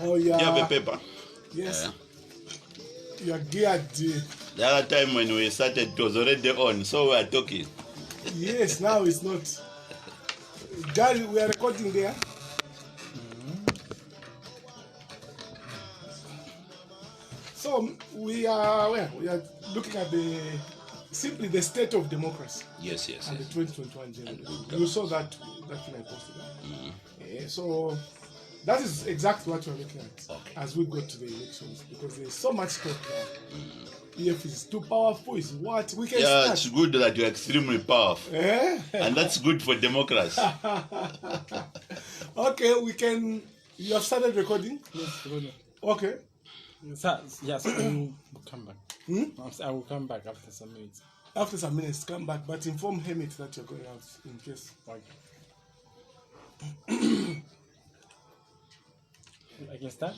Oh, yeah. You have a paper? Yes. You are geared. The other time when we started, it was already on, so we are talking. Yes, now it's not. Gary, we are recording there. So we are looking at simply the state of democracy. Yes. And the 2021 general election. You saw that thing I posted. So that is exactly what we're looking at as we go to the elections, because there's so much talk now. If it's too powerful, is what we can start. It's good that you're extremely powerful. And that's good for democracy. Okay, we can. You have started recording? Yes, okay. Yes, I will come back. I will come back after some minutes. After some minutes, come back, but inform Hamid that you're going out in case. Okay. I can start?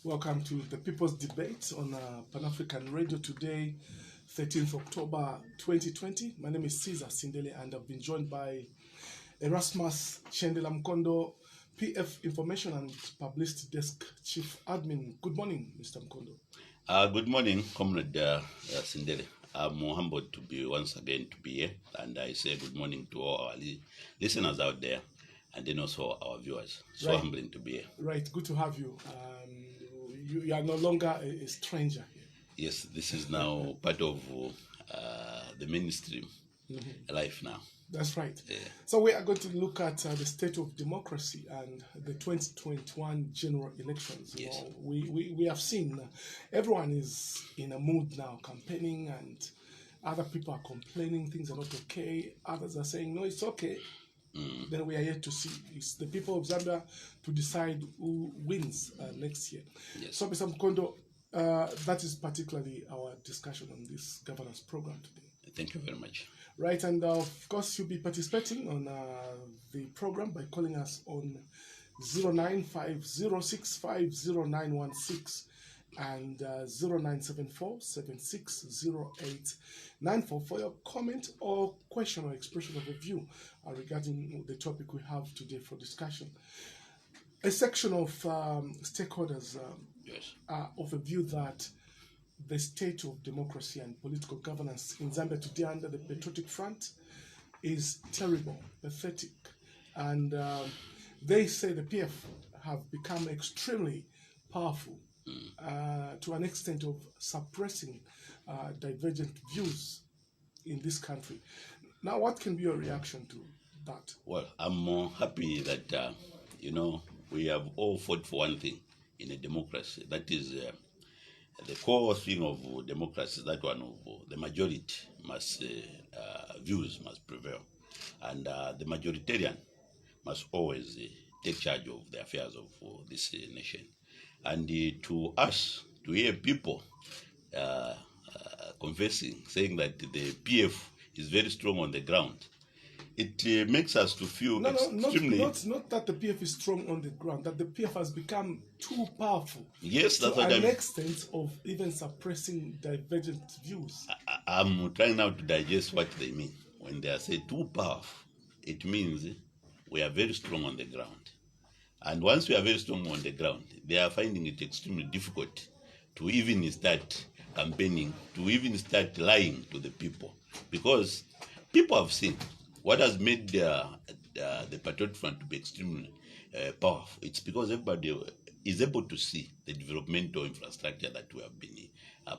Welcome to the People's Debate on Pan-African Radio today, 13th October 2020. My name is Caesar Sindele, and I've been joined by Erasmus Chendela Mkondo, PF Information and Publicity Desk Chief Admin. Good morning, Mr. Mkondo. Good morning, Comrade Sindele. I'm humbled to be once again to be here, and I say good morning to all our listeners out there, and then also our viewers. So humbling to be here. Right, good to have you. You are no longer a stranger here. Yes, this is now part of the mainstream life now. That's right. Yeah. So we are going to look at the state of democracy and the 2021 general elections. Yes. We have seen everyone is in a mood now, campaigning, and other people are complaining things are not okay. Others are saying, no, it's okay. Then we are yet to see. It's the people of Zambia to decide who wins next year. Yes. So, Mr. Mkondo, that is particularly our discussion on this governance program today. Thank you very much. Right, and of course, you'll be participating on the program by calling us on 09506509116 and 0974-760894 for your comment or question or expression of a view regarding the topic we have today for discussion. A section of stakeholders are of a view that the state of democracy and political governance in Zambia today under the Patriotic Front is terrible, pathetic, and they say the PF have become extremely powerful to an extent of suppressing divergent views in this country. Now, what can be your reaction to that? Well, I'm happy that, we have all fought for one thing in a democracy. That is the core thing of democracy, that one of the majority must, views must prevail. And the majoritarian must always take charge of the affairs of this nation. And to us, to hear people confessing, saying that the PF is very strong on the ground, it makes us to feel extremely... Not that the PF is strong on the ground, that the PF has become too powerful. Yes, that's to what I mean. To an extent of even suppressing divergent views. I'm trying now to digest what they mean. When they say too powerful, it means we are very strong on the ground. And once we are very strong on the ground, they are finding it extremely difficult to even start campaigning, to even start lying to the people. Because people have seen what has made the Patriotic Front to be extremely powerful. It's because everybody is able to see the developmental infrastructure that we have been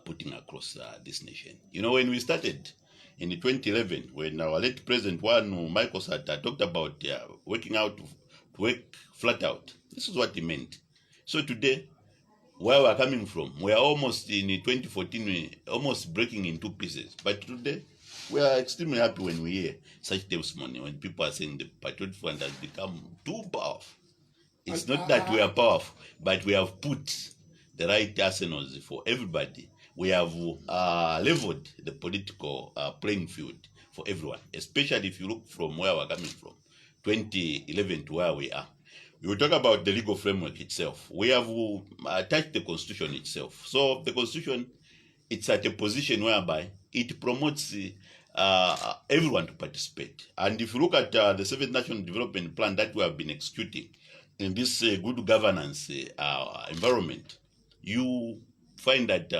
putting across this nation. You know, when we started in 2011, when our late President Michael Sata talked about working out to work flat out, this is what he meant. So today, where we're coming from, we are almost in 2014, almost breaking in two pieces. But today, We are extremely happy when we hear such testimony, when people are saying the Patriotic Front has become too powerful. It's And not that we are powerful, but we have put the right arsenals for everybody. We have leveled the political playing field for everyone, especially if you look from where we're coming from, 2011 to where we are. We will talk about the legal framework itself. We have touched the Constitution itself. So the Constitution, it's at a position whereby it promotes everyone to participate. And if you look at the 7th National Development Plan that we have been executing in this good governance environment, you find that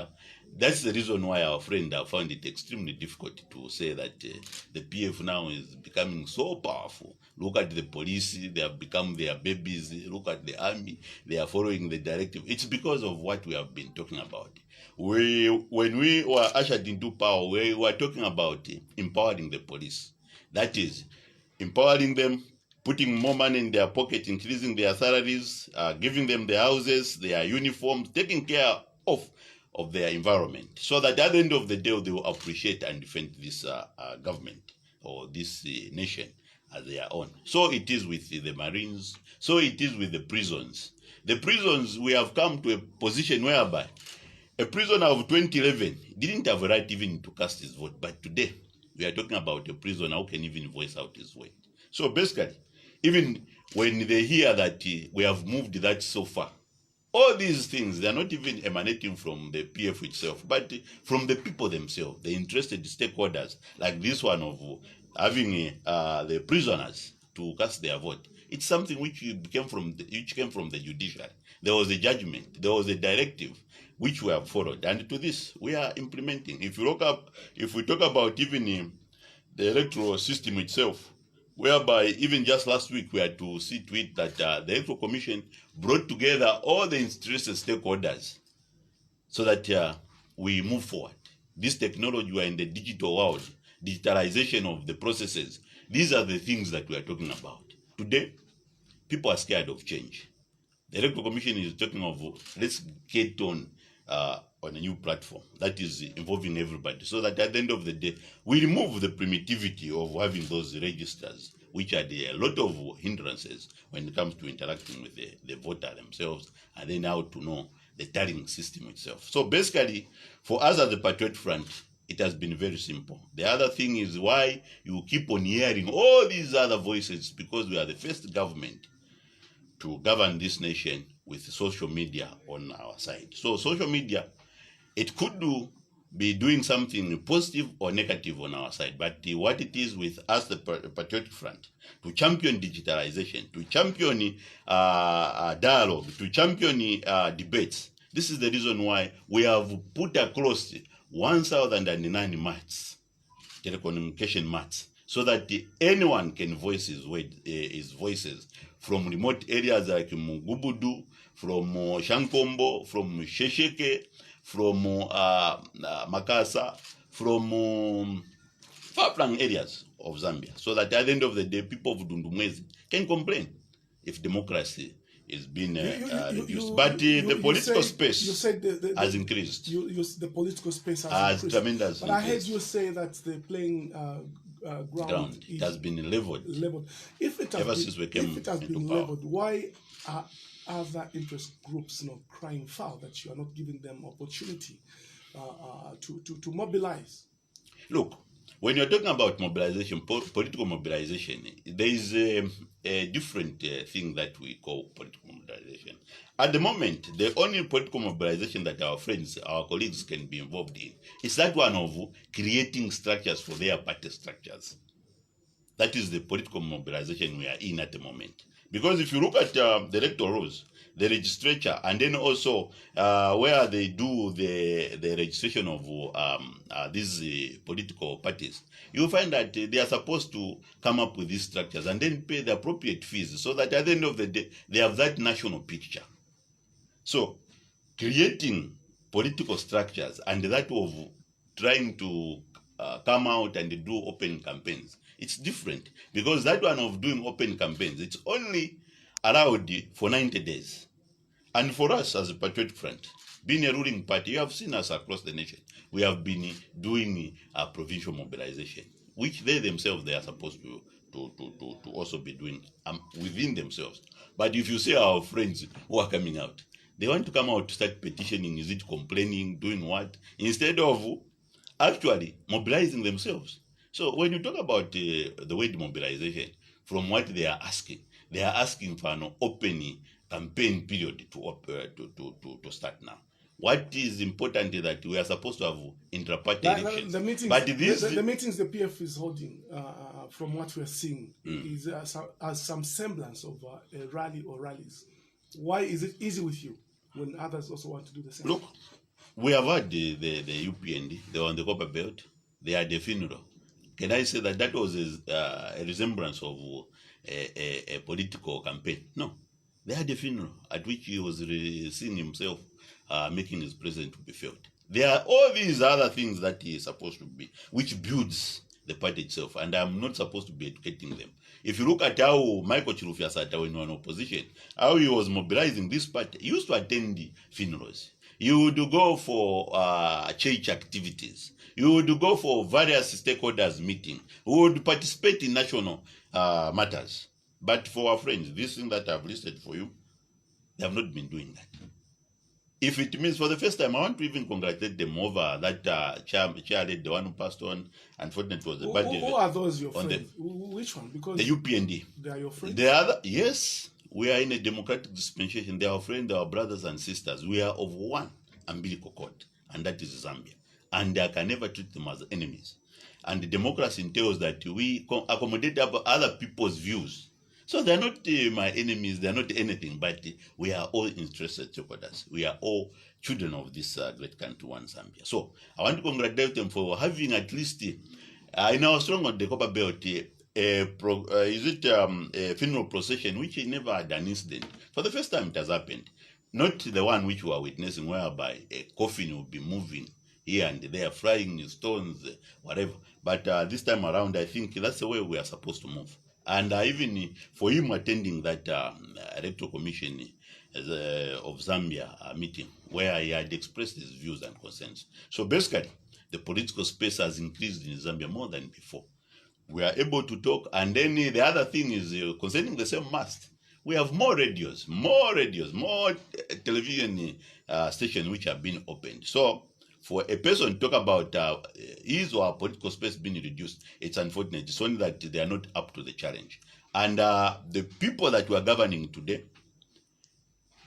that's the reason why our friend found it extremely difficult to say that the PF now is becoming so powerful. Look at the police, they have become their babies. Look at the army, they are following the directive. It's because of what we have been talking about. When we were ushered into power, we were talking about empowering the police. That is, empowering them, putting more money in their pocket, increasing their salaries, giving them their houses, their uniforms, taking care of their environment, so that at the end of the day, they will appreciate and defend this government or this nation as their own. So it is with the Marines, so it is with the prisons. The prisons, we have come to a position whereby a prisoner of 2011 didn't have a right even to cast his vote, but today we are talking about a prisoner who can even voice out his vote. So basically, even when they hear that we have moved that so far, all these things, they are not even emanating from the PF itself, but from the people themselves, the interested stakeholders, like this one of having the prisoners to cast their vote. It's something which came from the judiciary. There was a judgment, there was a directive which we have followed, and to this we are implementing. If we talk about even the electoral system itself, whereby even just last week we had to see to it that the Electoral Commission brought together all the interested stakeholders so that we move forward. This technology, we are in the digital world, digitalization of the processes. These are the things that we are talking about. Today, people are scared of change. The Electoral Commission is talking of let's get on a new platform that is involving everybody, so that at the end of the day, we remove the primitivity of having those registers, which are a lot of hindrances when it comes to interacting with the voter themselves, and then how to know the tallying system itself. So basically, for us as the Patriot Front, it has been very simple. The other thing is why you keep on hearing all these other voices, because we are the first government to govern this nation with social media on our side. So social media, it could be doing something positive or negative on our side, but what it is with us, the Patriotic Front, to champion digitalization, to champion dialogue, to champion debates. This is the reason why we have put across 1,009 mats, telecommunication mats, so that anyone can voice his voices from remote areas like Mugubudu, from Shankombo, from Shesheke, from Makasa, from far-flung areas of Zambia, so that at the end of the day, people of Dundumwezi can complain if democracy is being reduced. But the political space has increased. The political space has increased. Tremendous. But I heard you say that the playing ground it has been leveled. If it has ever been, since we came if it has into been power. leveled, why are other interest groups crying foul that you are not giving them opportunity to mobilize? Look, when you're talking about mobilization, political mobilization, there is a different thing that we call political mobilization. At the moment, the only political mobilization that our friends, our colleagues can be involved in is that one of creating structures for their party structures. That is the political mobilization we are in at the moment. Because if you look at the electoral rules, the legislature, and then also where they do the registration of these political parties, you'll find that they are supposed to come up with these structures and then pay the appropriate fees, so that at the end of the day, they have that national picture. So, creating political structures and that of trying to come out and do open campaigns, it's different, because that one of doing open campaigns, it's only allowed for 90 days. And for us as a Patriotic Front, been a ruling party. You have seen us across the nation. We have been doing a provincial mobilization, which they themselves they are supposed to also be doing within themselves. But if you see our friends who are coming out, they want to come out to start petitioning, is it complaining, doing what, instead of actually mobilizing themselves. So when you talk about the word mobilization, from what they are asking for an open campaign period to start now. What is important is that we are supposed to have intra-party elections. The meetings, but this, the meetings the PF is holding, from what we are seeing, is as some semblance of a rally or rallies. Why is it easy with you when others also want to do the same? Look, we have had the UPND, they were on the copper belt, they had a funeral. Can I say that was a resemblance of a political campaign? No. They had a funeral at which he was seeing himself making his presence to be felt. There are all these other things that he is supposed to be, which builds the party itself, and I'm not supposed to be educating them. If you look at how Michael Chilufya Sata, when he was in opposition, how he was mobilizing this party, he used to attend the funerals. You would go for church activities. You would go for various stakeholders meeting. We would participate in national matters. But for our friends, this thing that I've listed for you, they have not been doing that. If it means for the first time, I want to even congratulate them over that chair led, the one who passed on. Unfortunately, was the bad. Who are those your friends? Which one? Because the UPND. They are your friends? The other, yes, we are in a democratic dispensation. They are our friends, they are our brothers and sisters. We are of one umbilical cord, and that is Zambia. And I can never treat them as enemies. And the democracy entails that we accommodate other people's views. So they're not my enemies, they're not anything, but we are all interested stakeholders. We are all children of this great country, one Zambia. So I want to congratulate them for having at least, in our strong on the copper belt, a funeral procession, which never had an incident. For the first time it has happened. Not the one which we are witnessing, whereby a coffin will be moving here and there, flying stones, whatever. But this time around, I think that's the way we are supposed to move. And even for him attending that electoral commission of Zambia meeting, where he had expressed his views and concerns. So basically, the political space has increased in Zambia more than before. We are able to talk, and then the other thing is concerning the same mast. We have more radios, more television stations which have been opened. So for a person to talk about his or her political space being reduced, it's unfortunate. It's only that they are not up to the challenge. And the people that we are governing today,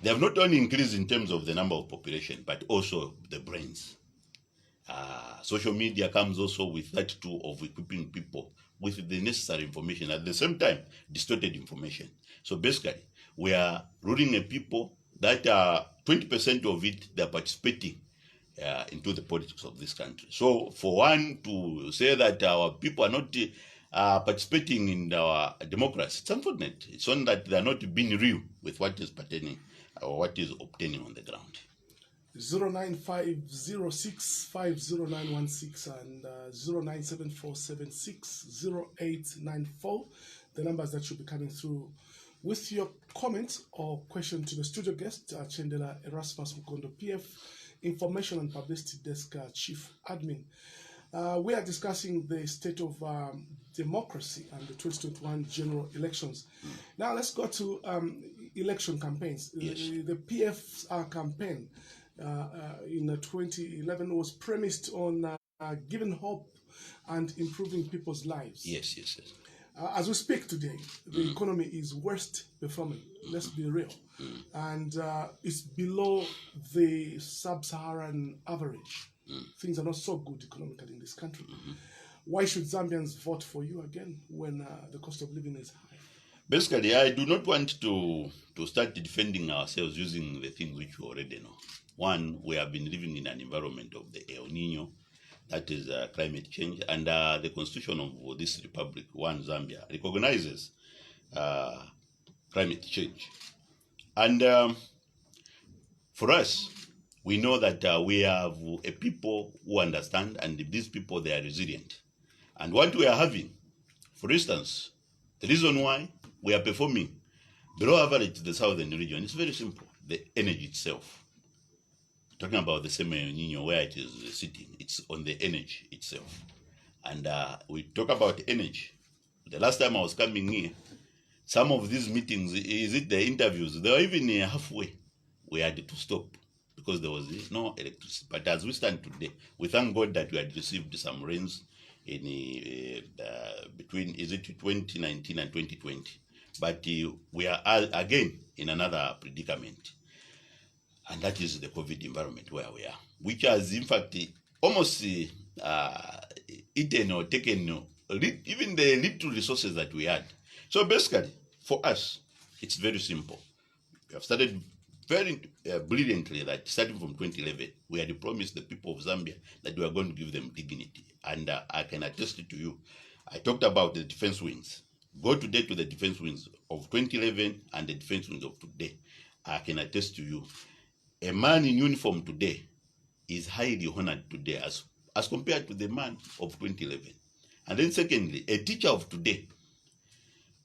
they have not only increased in terms of the number of population, but also the brains. Social media comes also with that tool of equipping people with the necessary information, at the same time, distorted information. So basically, we are ruling a people that 20% of it, they are participating into the politics of this country. So for one to say that our people are not participating in our democracy, it's unfortunate. It's only that they are not being real with what is pertaining or what is obtaining on the ground. 09506509116 and 0974760894, the numbers that should be coming through with your comment or question to the studio guest, Chendela Erasmus Mukondo, PF Information and Publicity Desk Chief Admin. We are discussing the state of democracy and the 2021 general elections. Now let's go to election campaigns. Yes. The PF's campaign in 2011 was premised on giving hope and improving people's lives. Yes. As we speak today, the economy is worst performing. Let's be real. And it's below the sub-Saharan average. Things are not so good economically in this country. Why should Zambians vote for you again when the cost of living is high? Basically, I do not want to start defending ourselves using the things which we already know. One, we have been living in an environment of the El Nino, that is climate change, and the constitution of this republic, one Zambia, recognizes climate change. And for us, we know that we have a people who understand, and these people, they are resilient. And what we are having, for instance, the reason why we are performing below average in the southern region is very simple: the energy itself. talking about the same El Nino, where it is sitting, it's on the energy itself. And we talk about energy. The last time I was coming here, some of these meetings, is it the interviews, they were even halfway. We had to stop because there was no electricity. But as we stand today, we thank God that we had received some rains in between, is it 2019 and 2020. But we are again in another predicament. And that is the COVID environment where we are, which has in fact almost eaten or taken even the little resources that we had. So basically, for us, it's very simple. We have started very brilliantly that starting from 2011, we had promised the people of Zambia that we are going to give them dignity. And I can attest it to you. I talked about the defense wings. Go today to the defense wings of 2011 and the defense wings of today. I can attest to you, a man in uniform today is highly honored today as compared to the man of 2011. And then secondly, a teacher of today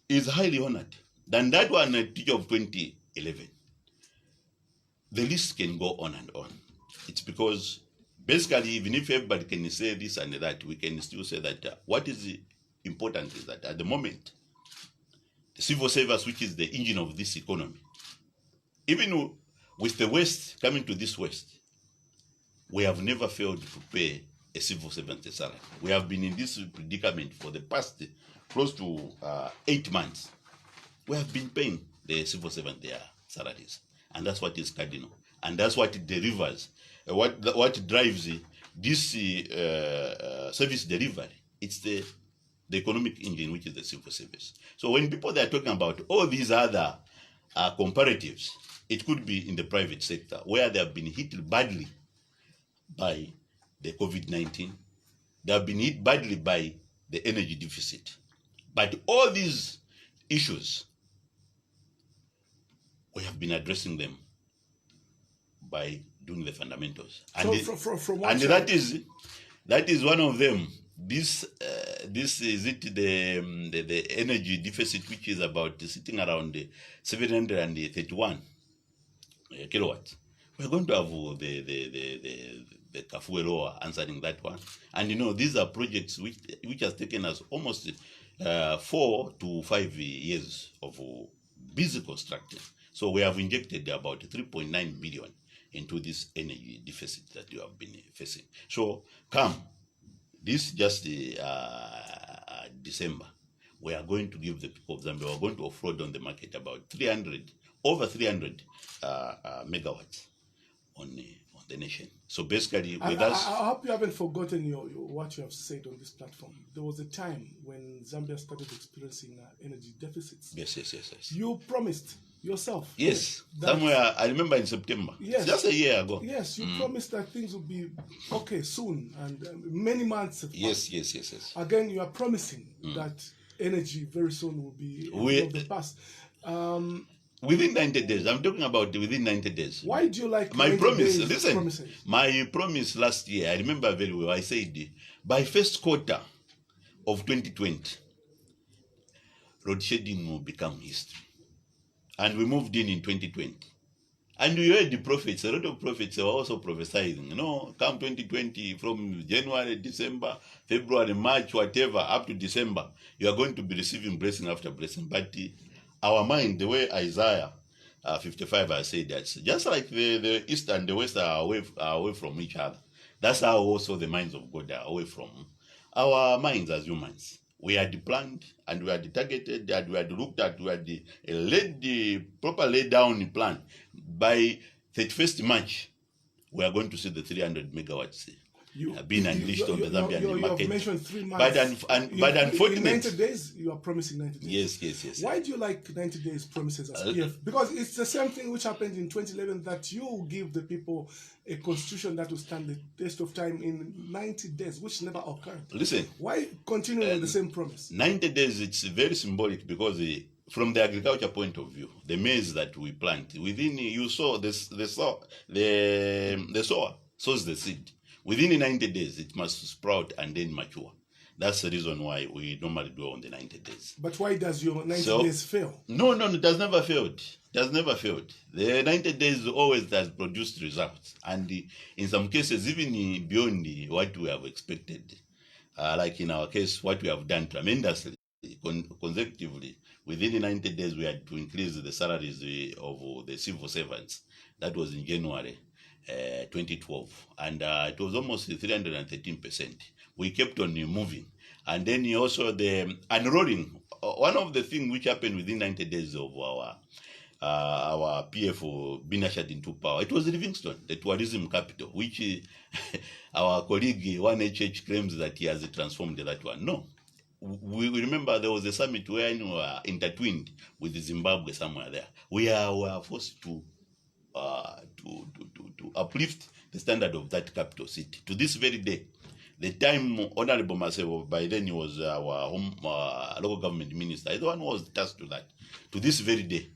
is highly honored than that one, a teacher of 2011. The list can go on and on. It's because basically, even if everybody can say this and that, we can still say that what is important is that at the moment, the civil service, which is the engine of this economy, even with the West coming to this West, we have never failed to pay a civil servant a salary. We have been in this predicament for the past close to 8 months. We have been paying the civil servant their salaries. And that's what is cardinal. And that's what it delivers. What drives this service delivery, it's the economic engine, which is the civil service. So when people they are talking about all these other comparatives, it could be in the private sector where they have been hit badly by the COVID-19. They have been hit badly by the energy deficit. But all these issues, we have been addressing them by doing the fundamentals. And, that is one of them. This is it, the energy deficit, which is about sitting around 731 kilowatts. We're going to have the Kafueloa answering that one. And these are projects which has taken us almost 4 to 5 years of busy construction. So we have injected about 3.9 billion into this energy deficit that you have been facing. So come this just December, we are going to give the people of Zambia, we are going to offload on the market about over 300 megawatts on the nation. So basically, with us, I hope you haven't forgotten what you have said on this platform. There was a time when Zambia started experiencing energy deficits. Yes. You promised yourself. Yes, somewhere I remember in September. Yes, just a year ago. Yes, you promised that things would be okay soon, and many months have passed. Yes. Again, you are promising that energy very soon will be of the past. Within 90 days, I'm talking about within 90 days. Why do you like my promise? Listen, promises? My promise last year, I remember very well. I said by first quarter of 2020, road shedding will become history. And we moved in 2020. And we heard the prophets, a lot of prophets were also prophesying, come 2020, from January, December, February, March, whatever, up to December, you are going to be receiving blessing after blessing. But our mind, the way Isaiah 55 has said, that just like the East and the West are away from each other, that's how also the minds of God are away from our minds as humans. We had planned and we had targeted and we had looked at, we had properly laid down the plan. By 31st March, we are going to see the 300 megawatts being unleashed on the Zambian market. You have mentioned 3 months. But unfortunately, in 90 days, you are promising 90 days. Yes. Why do you like 90 days promises as PF? Because it's the same thing which happened in 2011, that you give the people a constitution that will stand the test of time in 90 days, which never occurred. Listen. Why continue with the same promise? 90 days, it's very symbolic because from the agriculture point of view, the maize that we plant, within, you saw the sower sows the seed. Within 90 days, it must sprout and then mature. That's the reason why we normally do on the 90 days. But why does your 90 So- days fail? No, it has never failed. It has never failed. The 90 days always has produced results, and in some cases even beyond what we have expected. Like in our case, what we have done tremendously, consecutively, within the 90 days, we had to increase the salaries of the civil servants. That was in January 2012, and it was almost 313%. We kept on moving. And then also the unrolling. One of the things which happened within 90 days of our PF being ushered into power, it was Livingstone, the tourism capital, which our colleague 1HH claims that he has transformed that one. No. We remember there was a summit where we were intertwined with Zimbabwe somewhere there. We were forced to uplift the standard of that capital city. To this very day, the time Honorable Masebo, by then he was our home local government minister, is the one who was tasked to that. To this very day,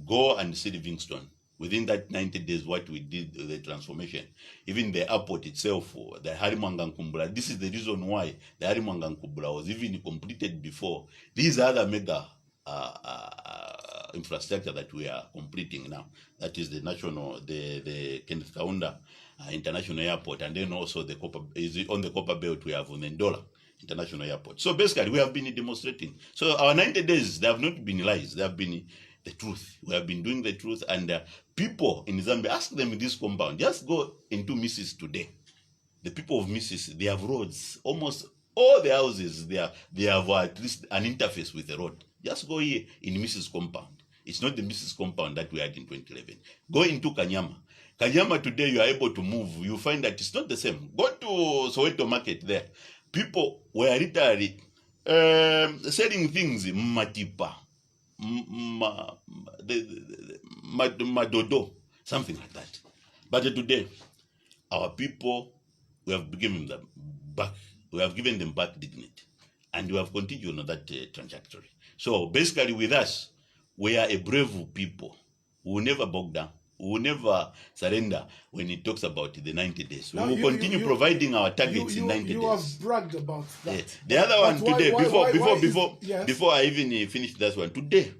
go and see Livingstone. Within that 90 days, what we did, the transformation, even the airport itself, the Harimwangankumbula, this is the reason why the Harimwangankumbula was even completed before these other mega infrastructure that we are completing now. That is the the Kenneth Kaunda International Airport, and then also the on the Copper Belt we have Ndola International Airport. So basically, we have been demonstrating. So our 90 days, they have not been lies, they have been the truth. We have been doing the truth, and people in Zambia, ask them in this compound, just go into Mrs. today. The people of Mrs., they have roads. Almost all the houses, they have at least an interface with the road. Just go here in Mrs. compound. It's not the Mrs. compound that we had in 2011. Go into Kanyama. Kanyama today, you are able to move. You find that it's not the same. Go to Soweto Market there. People were literally selling things, matipa, madodo, something like that. But today, our people, we have given them back dignity, and we have continued on that trajectory. So basically, with us, we are a brave people. We will never bog down. We will never surrender when it talks about the 90 days. We will continue providing our targets in 90 days. You have bragged about that. Yeah. The other one today, before I even finish that one, today,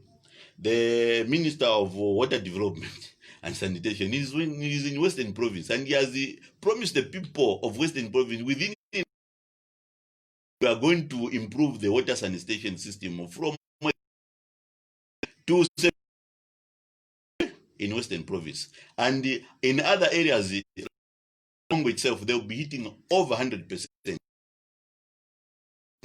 the Minister of Water Development and Sanitation is in Western Province, and he has promised the people of Western Province within we are going to improve the water sanitation system from to in Western Province, and in other areas Congo itself, they'll be hitting over 100%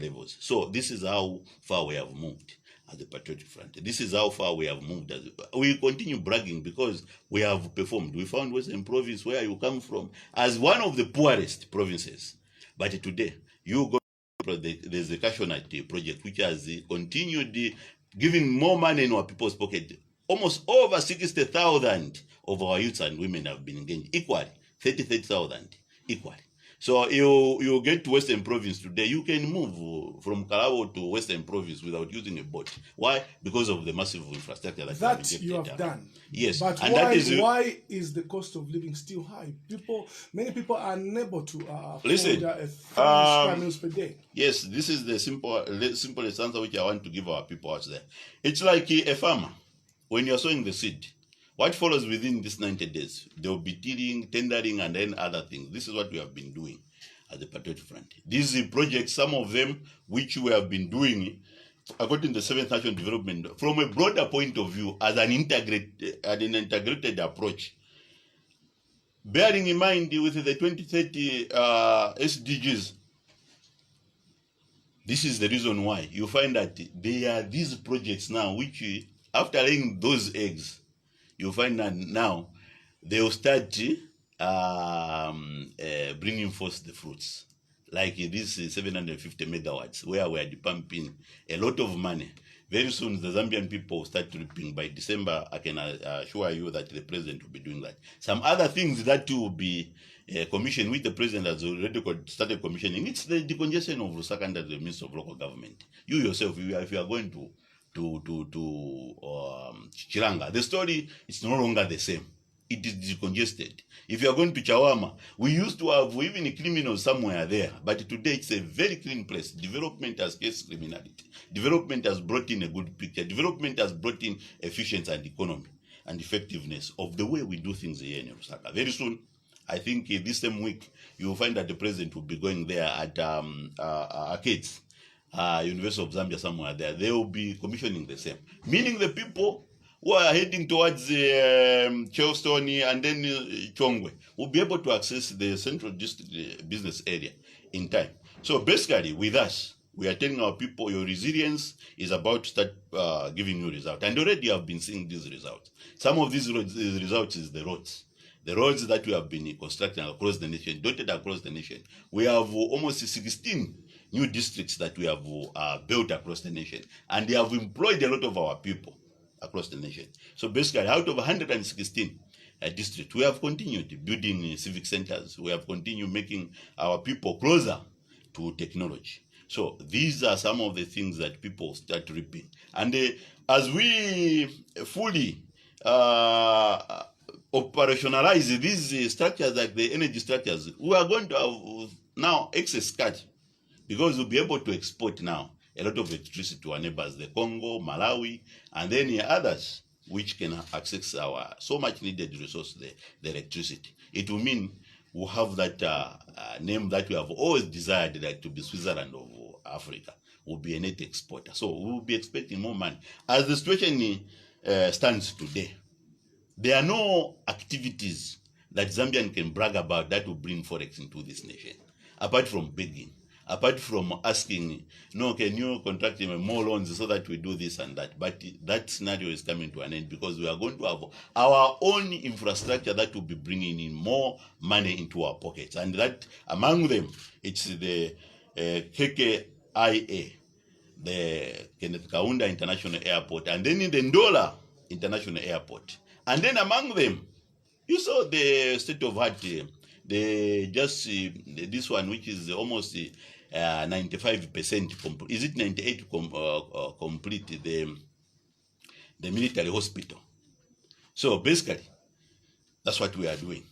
levels. So this is how far we have moved at the Patriotic Front. This is how far we have moved. We continue bragging because we have performed. We found Western Province, where you come from, as one of the poorest provinces. But today, you go, there's the Cashonite project, which has continued giving more money in our people's pocket. Almost over 60,000 of our youths and women have been engaged equally, 30,000 equally. So you get to Western Province today, you can move from Kalabo to Western Province without using a boat. Why? Because of the massive infrastructure that you have done. Yes. But and why is the cost of living still high? Many people are unable to afford a 3 meals per day. Yes, this is the simplest answer which I want to give our people out there. It's like a farmer. When you're sowing the seed, what follows within these 90 days? There will be tilling, tendering, and then other things. This is what we have been doing at the Patriotic Front. These projects, some of them, which we have been doing, according to the 7th National Development, from a broader point of view, as an integrated approach. Bearing in mind with the 2030 SDGs, this is the reason why you find that there are these projects now which, after laying those eggs, you find that now they will start bringing forth the fruits. Like this 750 megawatts, where we are pumping a lot of money. Very soon, the Zambian people will start reaping. By December, I can assure you that the president will be doing that. Some other things that will be commissioned, which the president has already started commissioning. It's the decongestion of Lusaka under the Minister of Local Government. You yourself, if you are going to Chiranga, the story is no longer the same. it is decongested. If you are going to Chawama, we used to have even criminals somewhere there, but today it's a very clean place. Development has case criminality. Development has brought in a good picture. Development has brought in efficiency and economy and effectiveness of the way we do things here in Lusaka. Very soon, I think this same week, you will find that the president will be going there at Arcades, University of Zambia, somewhere there. They will be commissioning the same. Meaning the people who are heading towards Charleston and then Chongwe will be able to access the central district business area in time. So basically, with us, we are telling our people your resilience is about to start giving you results. And already you have been seeing these results. Some of these results is the roads. The roads that we have been constructing across the nation, dotted across the nation. We have almost 16 new districts that we have built across the nation. And they have employed a lot of our people across the nation. So basically, out of 116 districts, we have continued building civic centers. We have continued making our people closer to technology. So these are some of the things that people start reaping. And as we fully operationalize these structures, like the energy structures, we are going to have now excess cash, because we'll be able to export now a lot of electricity to our neighbors, the Congo, Malawi, and then others which can access our so much needed resource, the electricity. It will mean we'll have that name that we have always desired, like to be Switzerland of Africa. We'll be a net exporter. So we'll be expecting more money. As the situation stands today, there are no activities that Zambian can brag about that will bring Forex into this nation, apart from begging. Apart from asking, no, can you contract more loans so that we do this and that? But that scenario is coming to an end, because we are going to have our own infrastructure that will be bringing in more money into our pockets. And that, among them, it's the KKIA, the Kenneth Kaunda International Airport, and then in the Ndola International Airport. And then among them, you saw the state of art, this one, which is almost 95% complete. Is it 98 complete, the military hospital? So basically, that's what we are doing.